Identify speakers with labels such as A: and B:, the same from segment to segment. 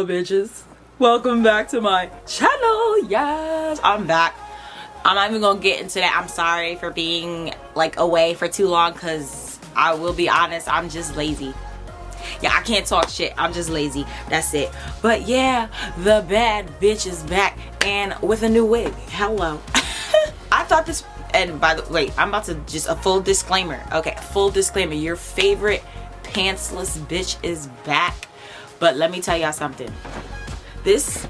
A: Hello bitches, welcome back to my channel. Yes, I'm back. I'm not even gonna get into that. I'm sorry for being like away for too long, because I will be honest, I'm just lazy. Yeah, I can't talk shit, I'm just lazy, that's it. But yeah, the bad bitch is back and with a new wig. Hello. I thought this, and by the way, I'm about to just a full disclaimer. Okay, full disclaimer, your favorite pantsless bitch is back. But let me tell y'all something. This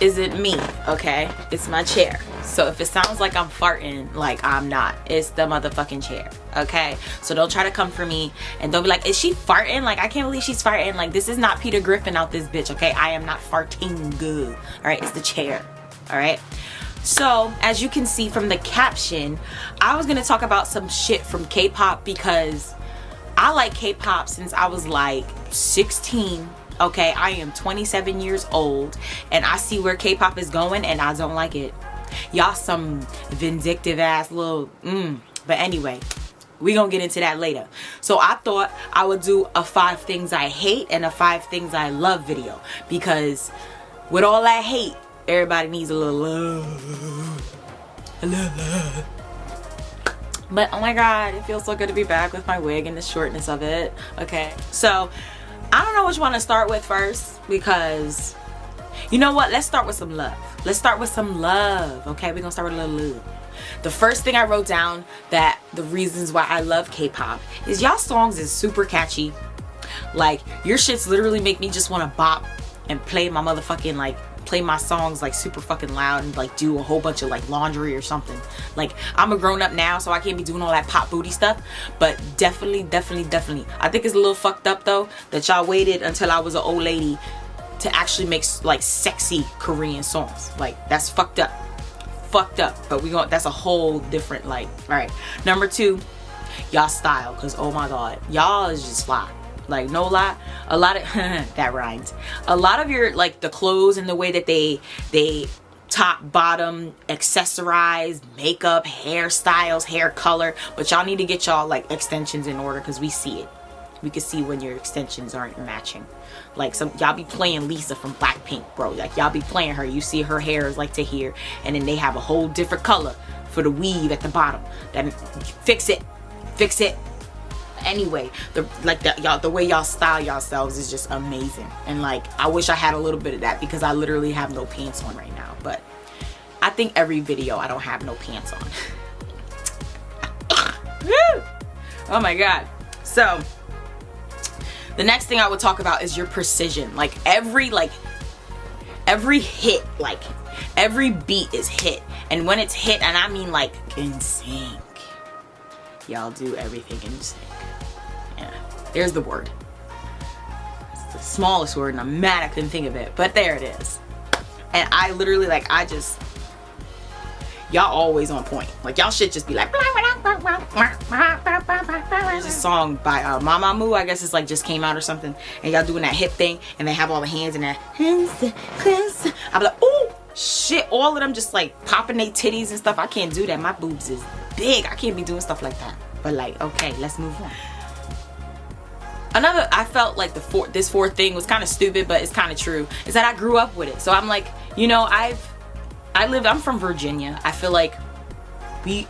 A: isn't me, okay? It's my chair. So if it sounds like I'm farting, like, I'm not. It's the motherfucking chair, okay? So don't try to come for me and don't be like, is she farting? Like, I can't believe she's farting. Like, this is not Peter Griffin out this bitch, okay? I am not farting good, all right? It's the chair, all right? So as you can see from the caption, I was gonna talk about some shit from K-pop because I like K-pop since I was like 16. Okay, I am 27 years old and I see where K-pop is going and I don't like it. Y'all some vindictive ass little but anyway, we gonna get into that later. So I thought I would do a 5 things I hate and a 5 things I love video, because with all that hate, everybody needs a little love. But oh my god, it feels so good to be back with my wig and the shortness of it. Okay, so I don't know which one to start with first, because you know what, let's start with some love. Let's start with some love. Okay, we're gonna start with a little love. The first thing I wrote down, that the reasons why I love K-pop, is y'all songs is super catchy. Like, your shits literally make me just want to bop and play my motherfucking, like, play my songs like super fucking loud and like do a whole bunch of like laundry or something. Like, I'm a grown up now, so I can't be doing all that pop booty stuff, but definitely I think it's a little fucked up though that y'all waited until I was an old lady to actually make like sexy Korean songs. Like, that's fucked up, but we gon' that's a whole different, like, all right. Number 2, y'all style, because oh my god, y'all is just fly. Like, no lie, a lot of that rhymes. A lot of your, like, the clothes and the way that they top, bottom, accessorize, makeup, hairstyles, hair color, but y'all need to get y'all like extensions in order, because we see it. We can see when your extensions aren't matching. Like, some y'all be playing Lisa from Blackpink, bro. Like, y'all be playing her. You see her hair is like to here, and then they have a whole different color for the weave at the bottom. Then fix it. Anyway, the way y'all style yourselves is just amazing, and like, I wish I had a little bit of that, because I literally have no pants on right now. But I think every video I don't have no pants on. Oh my god. So the next thing I would talk about is your precision. Like, every hit, like every beat is hit, and when it's hit, and I mean like in sync, y'all do everything in sync. Yeah, there's the word. It's the smallest word and I'm mad I couldn't think of it, but there it is. And I literally, like, y'all always on point. Like, y'all should just be like, there's a song by Mamamoo, I guess it's like just came out or something, and y'all doing that hip thing and they have all the hands in that. I'm like, oh shit, all of them just like popping their titties and stuff. I can't do that, my boobs is big, I can't be doing stuff like that. But like, okay, let's move on. Another, I felt like this fourth thing was kind of stupid, but it's kind of true, is that I grew up with it. So I'm like, you know, I'm from Virginia. I feel like we're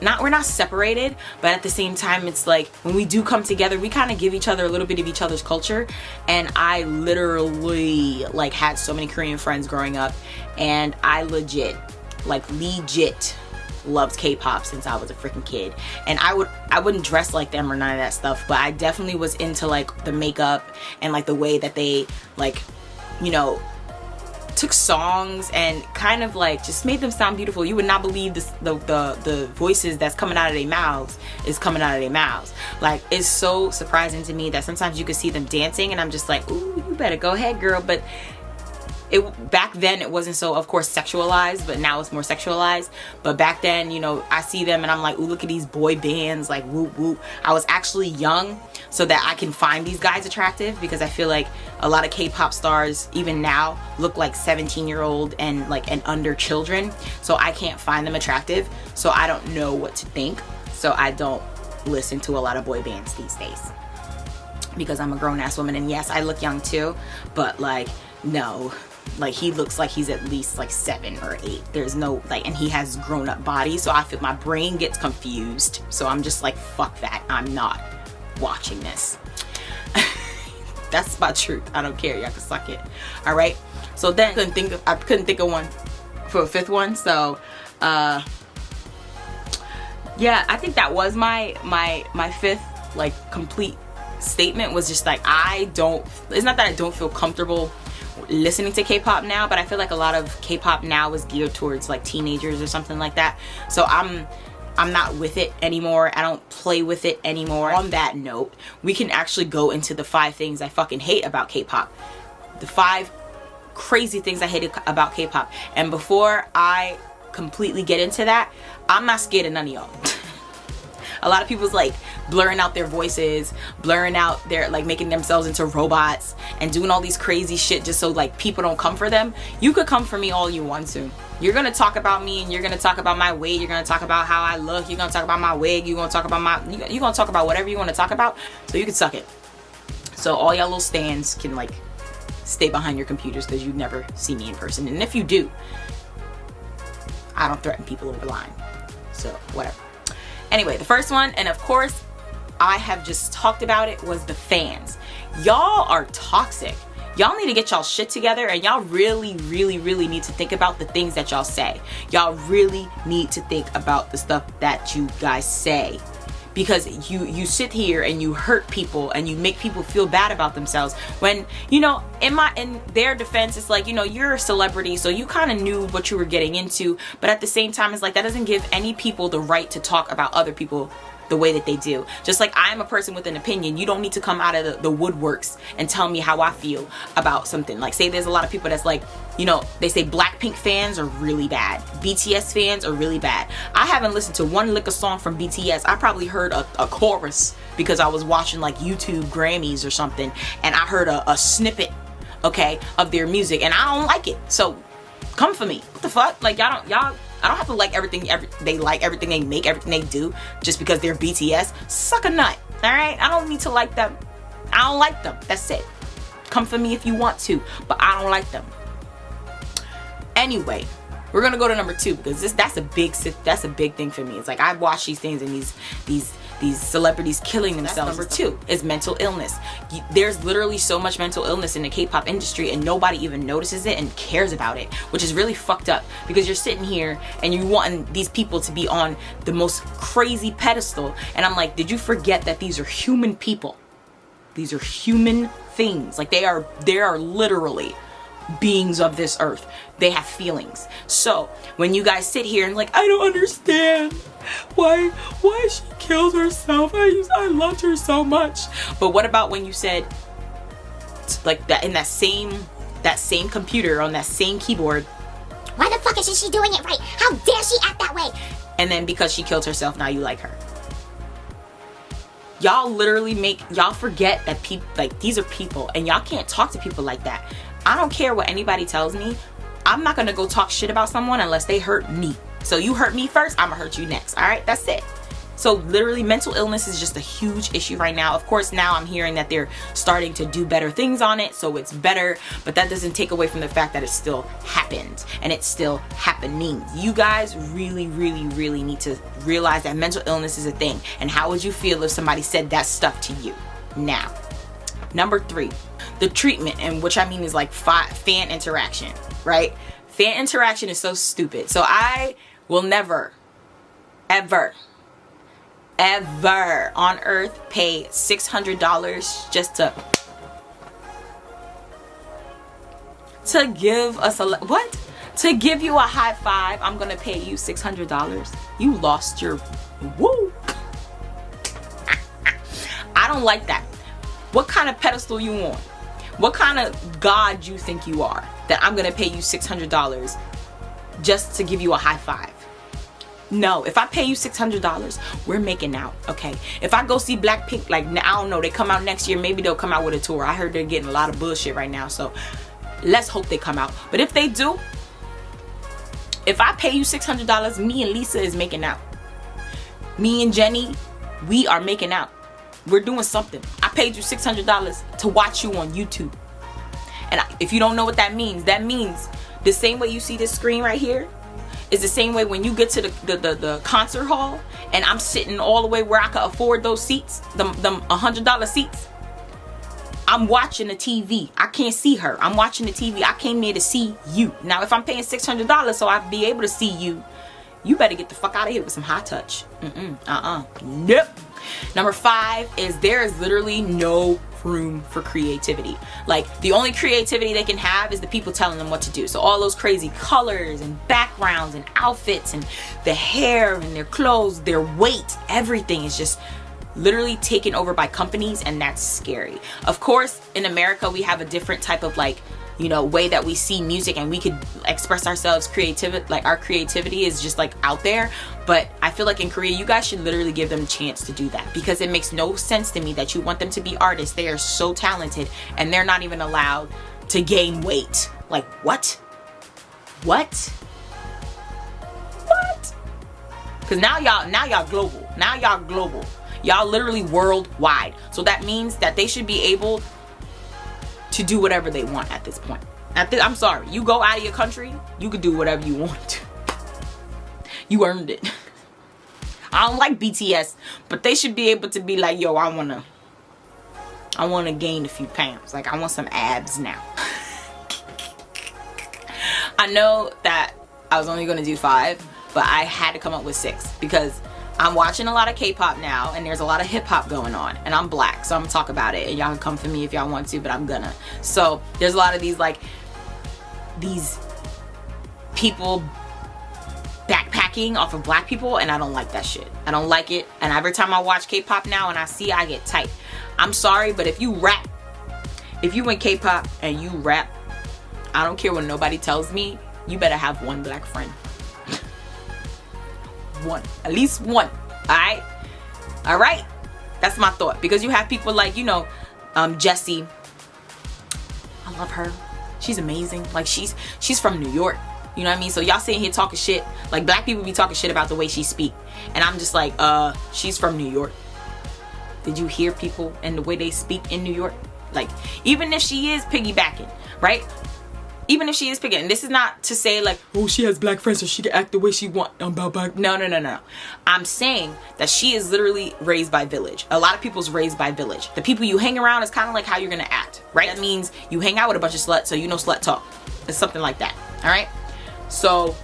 A: not separated, but at the same time, it's like when we do come together, we kind of give each other a little bit of each other's culture. And I literally like had so many Korean friends growing up, and I legit loved K-pop since I was a freaking kid. And I wouldn't dress like them or none of that stuff, but I definitely was into like the makeup and like the way that they, like, you know, took songs and kind of like just made them sound beautiful. You would not believe this, the voices that's coming out of their mouths is coming out of their mouths. Like, it's so surprising to me that sometimes you could see them dancing and I'm just like, ooh, you better go ahead, girl. But back then it wasn't so, of course, sexualized, but now it's more sexualized. But back then, you know, I see them and I'm like, ooh, look at these boy bands, like, whoop whoop. I was actually young so that I can find these guys attractive, because I feel like a lot of K-pop stars even now look like 17-year-old and like and under children, so I can't find them attractive, so I don't know what to think. So I don't listen to a lot of boy bands these days, because I'm a grown-ass woman, and yes, I look young too, but like, no, like he looks like he's at least like 7 or 8. There's no like, and he has grown up body, so I feel my brain gets confused. So I'm just like, fuck that, I'm not watching this. That's my truth. I don't care, y'all can suck it. All right, so then I couldn't think of one for a 5th one. So yeah, I think that was my 5th like complete statement, was just like, it's not that I don't feel comfortable listening to K-pop now, but I feel like a lot of K-pop now is geared towards like teenagers or something like that. So I'm not with it anymore. I don't play with it anymore. On that note, we can actually go into the 5 things I fucking hate about K-pop. The 5 crazy things I hate about K-pop. And before I completely get into that, I'm not scared of none of y'all. A lot of people's like blurring out their voices, blurring out their like making themselves into robots and doing all these crazy shit just so like people don't come for them. You could come for me all you want to. You're gonna talk about me and you're gonna talk about my weight, you're gonna talk about how I look, you're gonna talk about my wig, you're gonna talk about whatever you want to talk about, so you can suck it. So all y'all little stands can like stay behind your computers because you never see me in person. And if you do, I don't threaten people over the line. So whatever. Anyway, the first one, and of course I have just talked about it, was the fans. Y'all are toxic. Y'all need to get y'all shit together, and y'all really need to think about the things that y'all say. Y'all really need to think about the stuff that you guys say, because you sit here and you hurt people and you make people feel bad about themselves when, you know, in their defense, it's like, you know, you're a celebrity, so you kind of knew what you were getting into, but at the same time, it's like that doesn't give any people the right to talk about other people the way that they do. Just like I am a person with an opinion, you don't need to come out of the woodworks and tell me how I feel about something. Like, say there's a lot of people that's like, you know, they say Blackpink fans are really bad, BTS fans are really bad. I haven't listened to one lick of song from BTS. I probably heard a chorus because I was watching like YouTube Grammys or something, and I heard a snippet, okay, of their music, and I don't like it. So come for me. What the fuck? Like, I don't have to like everything they like, everything they make, everything they do, just because they're BTS. Suck a nut, all right? I don't need to like them. I don't like them. That's it. Come for me if you want to, but I don't like them. Anyway, we're gonna go to number 2 because that's a big thing for me. It's like I watch these things and these celebrities killing themselves. Number 2 is mental illness. There's literally so much mental illness in the K-pop industry and nobody even notices it and cares about it, which is really fucked up, because you're sitting here and you want these people to be on the most crazy pedestal, and I'm like, did you forget that these are human people? These are human things. Like, they are literally beings of this earth. They have feelings. So when you guys sit here and like, I don't understand why she killed herself, I loved her so much. But what about when you said like that in that same computer, on that same keyboard, why the fuck isn't she doing it right? How dare she act that way? And then because she killed herself, now you like her. Y'all literally y'all forget that people, like, these are people, and y'all can't talk to people like that. I don't care what anybody tells me. I'm not gonna go talk shit about someone unless they hurt me. So you hurt me first, I'm gonna hurt you next. All right, that's it. So literally, mental illness is just a huge issue right now. Of course, now I'm hearing that they're starting to do better things on it, so it's better, but that doesn't take away from the fact that it still happened and it's still happening. You guys really need to realize that mental illness is a thing. And how would you feel if somebody said that stuff to you? Now, number 3, the treatment, and which I mean is like fan interaction, right? Fan interaction is so stupid. So I will never, ever on earth pay $600 just to give us to give you a high five. I'm gonna pay you $600. You lost your woo. I don't like that. What kind of pedestal you on? What kind of God you think you are that I'm gonna pay you $600 just to give you a high five? No, if I pay you $600, we're making out, okay? If I go see Blackpink, like, I don't know, they come out next year, maybe they'll come out with a tour. I heard they're getting a lot of bullshit right now, so let's hope they come out. But if they do, if I pay you $600, me and Lisa is making out. Me and Jenny, we are making out. We're doing something. I paid you $600 to watch you on YouTube. And if you don't know what that means the same way you see this screen right here is the same way when you get to the concert hall and I'm sitting all the way where I could afford those seats, them $100 seats. I'm watching the TV. I can't see her. I'm watching the TV. I came there to see you. Now, if I'm paying $600 so I'd be able to see you, you better get the fuck out of here with some high touch. Nope. Number 5 is there is literally no room for creativity. Like, the only creativity they can have is the people telling them what to do. So all those crazy colors and backgrounds and outfits and the hair and their clothes, their weight, everything is just literally taken over by companies, and that's scary. Of course, in America, we have a different type of, like, you know, way that we see music, and we could express ourselves like our creativity is just like out there. But I feel like in Korea, you guys should literally give them a chance to do that, because it makes no sense to me that you want them to be artists. They are so talented and they're not even allowed to gain weight. Like, what? Because now y'all global. Now y'all global. Y'all literally worldwide. So that means that they should be able to do whatever they want at this point. I'm sorry, you go out of your country, you could do whatever you want to. You earned it. I don't like BTS, but they should be able to be like, yo, I wanna gain a few pounds. Like, I want some abs now. I know that I was only gonna do 5, but I had to come up with 6 because I'm watching a lot of K-pop now, and there's a lot of hip-hop going on, and I'm black, so I'm gonna talk about it, and y'all can come for me if y'all want to, but I'm gonna. So there's a lot of these, like, these people backpacking off of black people, and I don't like that shit. I don't like it, and every time I watch K-pop now and I see it, I get tight. I'm sorry, but if you in K-pop and you rap, I don't care what nobody tells me, you better have one black friend. One, at least one. All right, that's my thought. Because you have people like, you know, Jessie. I love her. She's amazing. Like, she's from New York, you know what I mean? So y'all sitting here talking shit, like, black people be talking shit about the way she speak, and I'm just like, she's from New York. Did you hear people and the way they speak in New York? Like, even if she is piggybacking, right? Even if she is picking, and this is not to say like, oh, she has black friends so she can act the way she want. No. I'm saying that she is literally raised by village. A lot of people's raised by village. The people you hang around is kind of like how you're gonna act, right? That means you hang out with a bunch of sluts, so you know slut talk. It's something like that, all right? So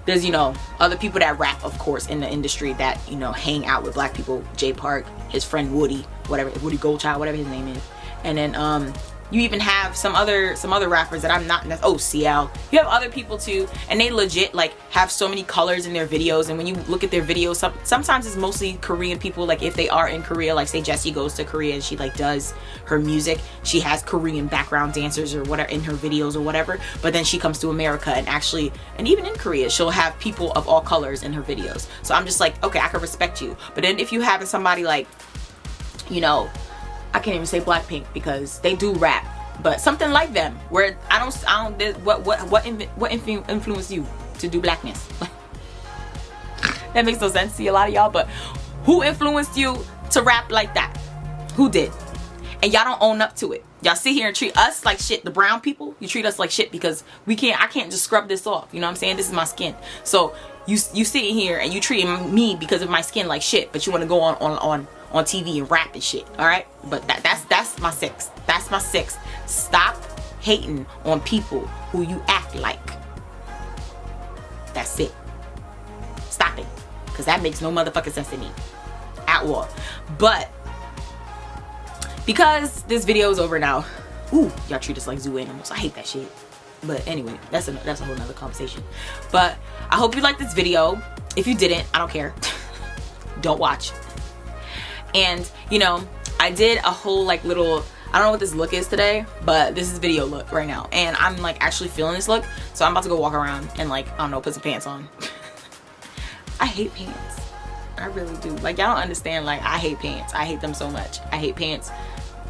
A: there's, you know, other people that rap, of course, in the industry that, you know, hang out with black people. Jay Park, his friend Woody, whatever, Woody Goldchild, whatever his name is. And then you even have some other rappers that I'm not, oh, CL. You have other people too, and they legit like have so many colors in their videos. And when you look at their videos, sometimes it's mostly Korean people. Like, if they are in Korea, like say Jessie goes to Korea and she like does her music, she has Korean background dancers or whatever in her videos or whatever. But then she comes to America and actually, and even in Korea, she'll have people of all colors in her videos. So I'm just like, okay, I can respect you. But then if you have somebody like, you know, I can't even say Blackpink because they do rap, but something like them where what influenced you to do blackness? That makes no sense to a lot of y'all, but who influenced you to rap like that? Who did? And y'all don't own up to it. Y'all sit here and treat us like shit. The brown people, you treat us like shit because I can't just scrub this off. You know what I'm saying? This is my skin. So you sitting here and you treating me because of my skin like shit, but you want to go on TV and rap and shit, all right? But that's my 6th. That's my 6th. Stop hating on people who you act like. That's it. Stop it, because that makes no motherfucking sense to me at all. But because this video is over now, ooh, y'all treat us like zoo animals. I hate that shit. But anyway, that's a whole nother conversation. But I hope you liked this video. If you didn't, I don't care. Don't watch. And, you know, I did a whole like little, I don't know what this look is today, but this is video look right now. And I'm like actually feeling this look. So I'm about to go walk around and like, I don't know, put some pants on. I hate pants. I really do. Like, y'all don't understand, like, I hate pants. I hate them so much. I hate pants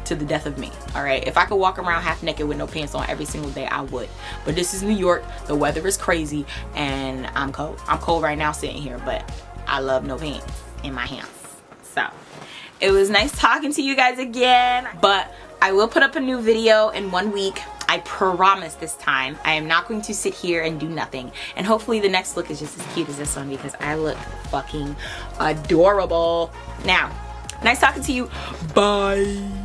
A: to the death of me, all right? If I could walk around half naked with no pants on every single day, I would. But this is New York. The weather is crazy and I'm cold. I'm cold right now sitting here, but I love no pants in my hands. So it was nice talking to you guys again, but I will put up a new video in 1 week. I I promise this time I am not going to sit here and do nothing. And hopefully the next look is just as cute as this one, because I look fucking adorable. Now, nice talking to you. Bye.